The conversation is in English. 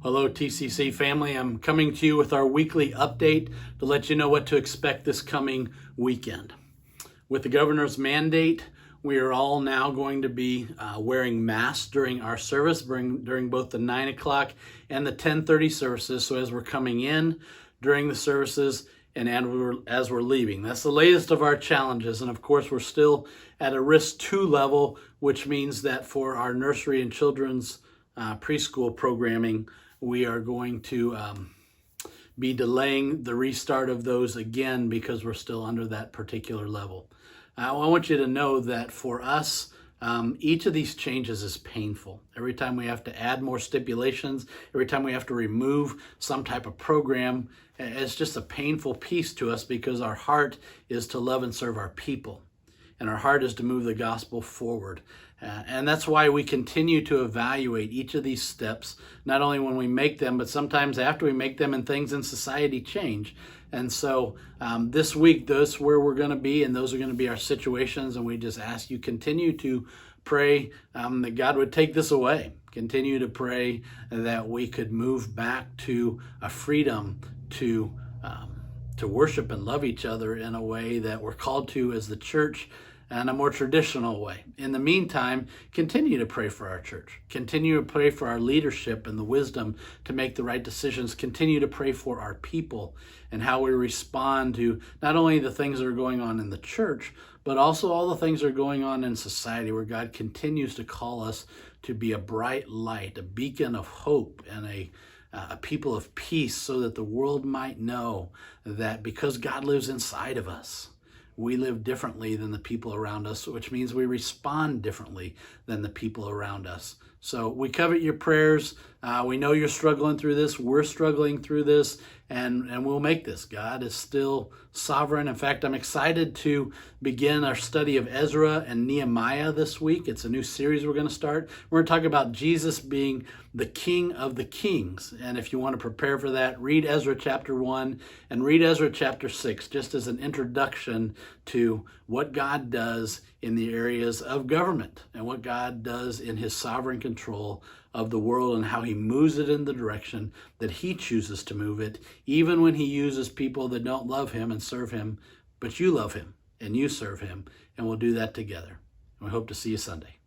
Hello, TCC family. I'm coming to you with our weekly update to let you know what to expect this coming weekend. With the governor's mandate, we are all now going to be wearing masks during our service, during both the 9 o'clock and the 10:30 services. So as we're coming in during the services and as we're leaving. That's the latest of our challenges. And of course, we're still at a risk 2 level, which means that for our nursery and children's preschool programming, we are going to be delaying the restart of those again because we're still under that particular level. I want you to know that for us, each of these changes is painful. Every time we have to add more stipulations, every time we have to remove some type of program, it's just a painful piece to us because our heart is to love and serve our people. And our heart is to move the gospel forward. And that's why we continue to evaluate each of these steps, not only when we make them, but sometimes after we make them and things in society change. And so this week, that's where we're going to be, and those are going to be our situations. And we just ask you continue to pray that God would take this away. Continue to pray that we could move back to a freedom to worship and love each other in a way that we're called to as the church, in a more traditional way. In the meantime, continue to pray for our church. Continue to pray for our leadership and the wisdom to make the right decisions. Continue to pray for our people and how we respond to not only the things that are going on in the church, but also all the things that are going on in society where God continues to call us to be a bright light, a beacon of hope, and a people of peace, so that the world might know that because God lives inside of us, we live differently than the people around us, which means we respond differently than the people around us. So we covet your prayers. We know you're struggling through this. We're struggling through this, and we'll make this. God is still sovereign. In fact, I'm excited to begin our study of Ezra and Nehemiah this week. It's a new series we're going to start. We're going to talk about Jesus being the King of the Kings. And if you want to prepare for that, read Ezra chapter 1 and read Ezra chapter 6, just as an introduction to what God does in the areas of government and what God does in his sovereign control of the world and how he moves it in the direction that he chooses to move it, even when he uses people that don't love him and serve him, but you love him and you serve him, and we'll do that together. And we hope to see you Sunday.